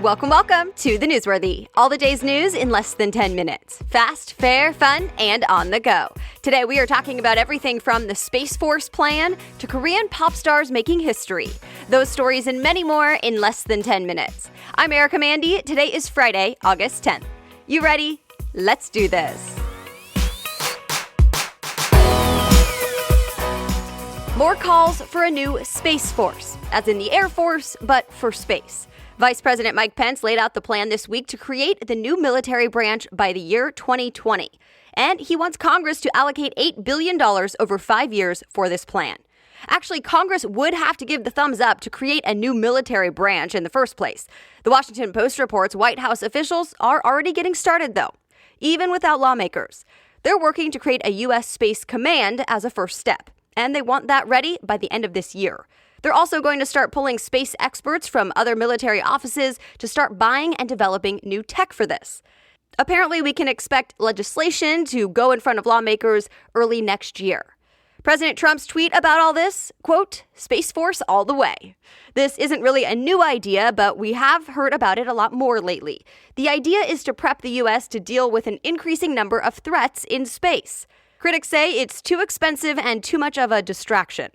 Welcome to The Newsworthy. All the day's news in less than 10 minutes. Fast, fair, fun, and on the go. Today we are talking about everything from the Space Force plan to Korean pop stars making history. Those stories and many more in less than 10 minutes. I'm Erica Mandy. Today is Friday, August 10th. You ready? Let's do this. More calls for a new Space Force, as in the Air Force, but for space. Vice President Mike Pence laid out the plan this week to create the new military branch by the year 2020. And he wants Congress to allocate $8 billion over 5 years for this plan. Actually, Congress would have to give the thumbs up to create a new military branch in the first place. The Washington Post reports White House officials are already getting started, though, even without lawmakers. They're working to create a U.S. Space Command as a first step, and they want that ready by the end of this year. They're also going to start pulling space experts from other military offices to start buying and developing new tech for this. Apparently, we can expect legislation to go in front of lawmakers early next year. President Trump's tweet about all this, quote, Space Force all the way. This isn't really a new idea, but we have heard about it a lot more lately. The idea is to prep the U.S. to deal with an increasing number of threats in space. Critics say it's too expensive and too much of a distraction.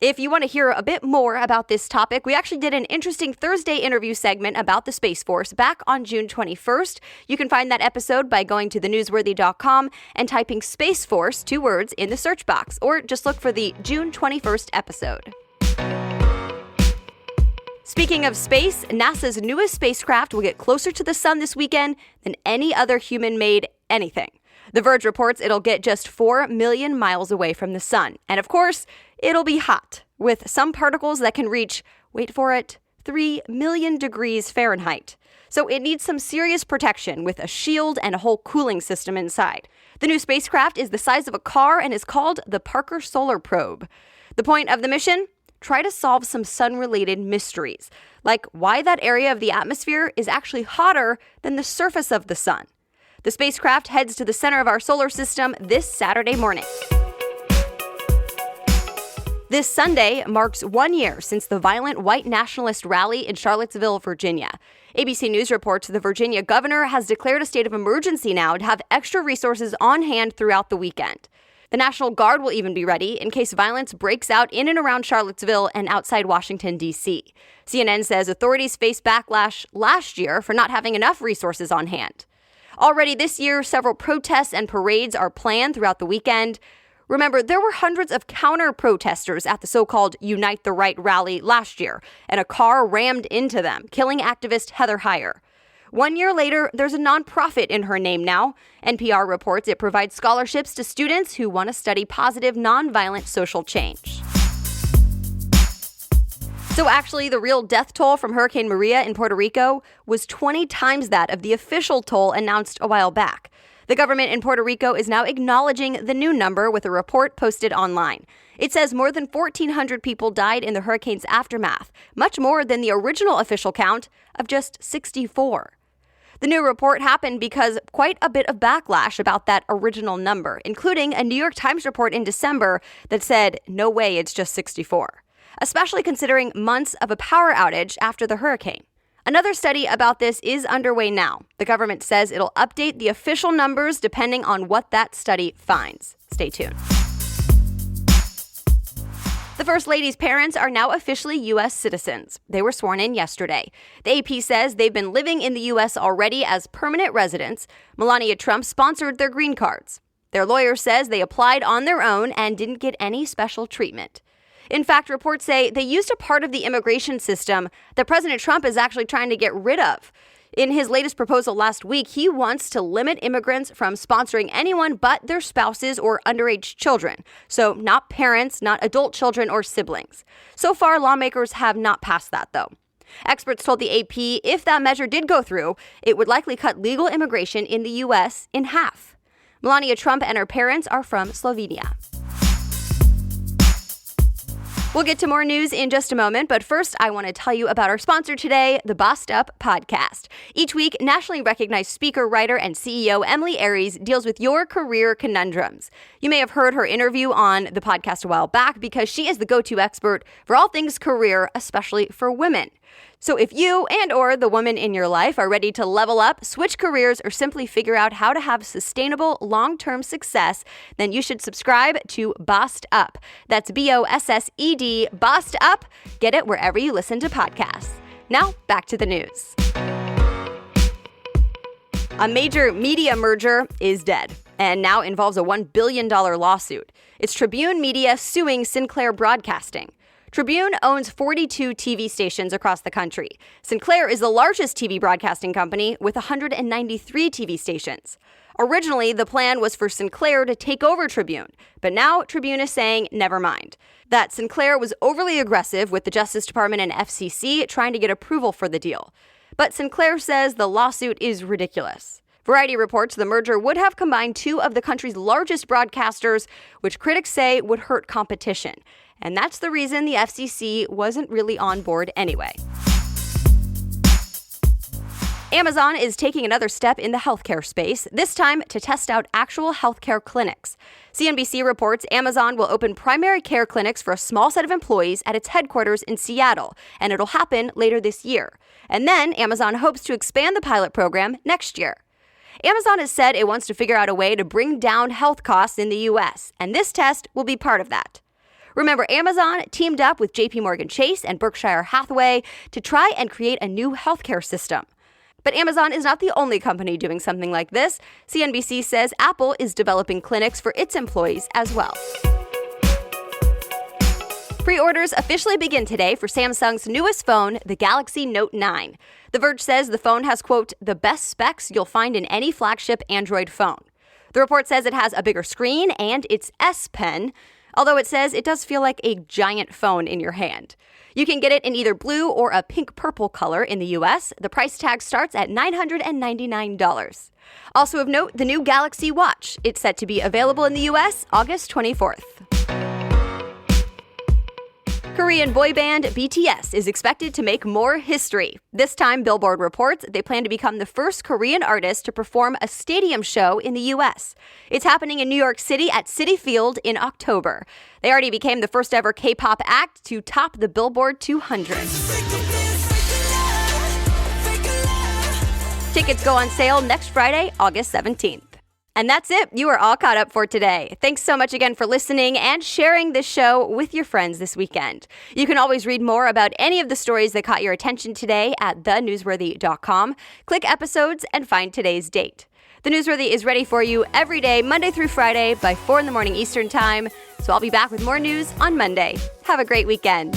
If you want to hear a bit more about this topic, we actually did an interesting Thursday interview segment about the Space Force back on June 21st. You can find that episode by going to thenewsworthy.com and typing Space Force, 2 words, in the search box, or just look for the June 21st episode. Speaking of space, NASA's newest spacecraft will get closer to the sun this weekend than any other human-made anything. The Verge reports it'll get just 4 million miles away from the sun. And of course, it'll be hot, with some particles that can reach, wait for it, 3 million degrees Fahrenheit. So it needs some serious protection with a shield and a whole cooling system inside. The new spacecraft is the size of a car and is called the Parker Solar Probe. The point of the mission? Try to solve some sun-related mysteries, like why that area of the atmosphere is actually hotter than the surface of the sun. The spacecraft heads to the center of our solar system this Saturday morning. This Sunday marks 1 year since the violent white nationalist rally in Charlottesville, Virginia. ABC News reports the Virginia governor has declared a state of emergency now to have extra resources on hand throughout the weekend. The National Guard will even be ready in case violence breaks out in and around Charlottesville and outside Washington, D.C. CNN says authorities faced backlash last year for not having enough resources on hand. Already this year, several protests and parades are planned throughout the weekend. Remember, there were hundreds of counter-protesters at the so-called Unite the Right rally last year, and a car rammed into them, killing activist Heather Heyer. 1 year later, there's a nonprofit in her name now. NPR reports it provides scholarships to students who want to study positive, nonviolent social change. So actually, the real death toll from Hurricane Maria in Puerto Rico was 20 times that of the official toll announced a while back. The government in Puerto Rico is now acknowledging the new number with a report posted online. It says more than 1,400 people died in the hurricane's aftermath, much more than the original official count of just 64. The new report happened because quite a bit of backlash about that original number, including a New York Times report in December that said, no way, it's just 64. Especially considering months of a power outage after the hurricane. Another study about this is underway now. The government says it'll update the official numbers depending on what that study finds. Stay tuned. The First Lady's parents are now officially U.S. citizens. They were sworn in yesterday. The AP says they've been living in the U.S. already as permanent residents. Melania Trump sponsored their green cards. Their lawyer says they applied on their own and didn't get any special treatment. In fact, reports say they used a part of the immigration system that President Trump is actually trying to get rid of. In his latest proposal last week, he wants to limit immigrants from sponsoring anyone but their spouses or underage children. So not parents, not adult children or siblings. So far, lawmakers have not passed that, though. Experts told the AP if that measure did go through, it would likely cut legal immigration in the U.S. in half. Melania Trump and her parents are from Slovenia. We'll get to more news in just a moment, but first I want to tell you about our sponsor today, the Bossed Up Podcast. Each week, nationally recognized speaker, writer, and CEO Emily Aries deals with your career conundrums. You may have heard her interview on the podcast a while back because she is the go-to expert for all things career, especially for women. So if you and or the woman in your life are ready to level up, switch careers, or simply figure out how to have sustainable long-term success, then you should subscribe to Bossed Up. That's B-O-S-S-E-D, Bossed Up. Get it wherever you listen to podcasts. Now, back to the news. A major media merger is dead and now involves a $1 billion lawsuit. It's Tribune Media suing Sinclair Broadcasting. Tribune owns 42 TV stations across the country. Sinclair is the largest TV broadcasting company with 193 TV stations. Originally, the plan was for Sinclair to take over Tribune, but now Tribune is saying never mind. That Sinclair was overly aggressive with the Justice Department and FCC trying to get approval for the deal. But Sinclair says the lawsuit is ridiculous. Variety reports the merger would have combined two of the country's largest broadcasters, which critics say would hurt competition. And that's the reason the FCC wasn't really on board anyway. Amazon is taking another step in the healthcare space, this time to test out actual healthcare clinics. CNBC reports Amazon will open primary care clinics for a small set of employees at its headquarters in Seattle, and it'll happen later this year. And then Amazon hopes to expand the pilot program next year. Amazon has said it wants to figure out a way to bring down health costs in the U.S., and this test will be part of that. Remember, Amazon teamed up with JPMorgan Chase and Berkshire Hathaway to try and create a new healthcare system. But Amazon is not the only company doing something like this. CNBC says Apple is developing clinics for its employees as well. Pre-orders officially begin today for Samsung's newest phone, the Galaxy Note 9. The Verge says the phone has, quote, the best specs you'll find in any flagship Android phone. The report says it has a bigger screen and its S Pen, although it says it does feel like a giant phone in your hand. You can get it in either blue or a pink-purple color in the U.S. The price tag starts at $999. Also of note, the new Galaxy Watch. It's set to be available in the U.S. August 24th. Korean boy band BTS is expected to make more history. This time, Billboard reports they plan to become the first Korean artist to perform a stadium show in the U.S. It's happening in New York City at Citi Field in October. They already became the first ever K-pop act to top the Billboard 200. Tickets go on sale next Friday, August 17th. And that's it. You are all caught up for today. Thanks so much again for listening and sharing this show with your friends this weekend. You can always read more about any of the stories that caught your attention today at thenewsworthy.com. Click episodes and find today's date. The Newsworthy is ready for you every day, Monday through Friday by 4 in the morning Eastern Time. So I'll be back with more news on Monday. Have a great weekend.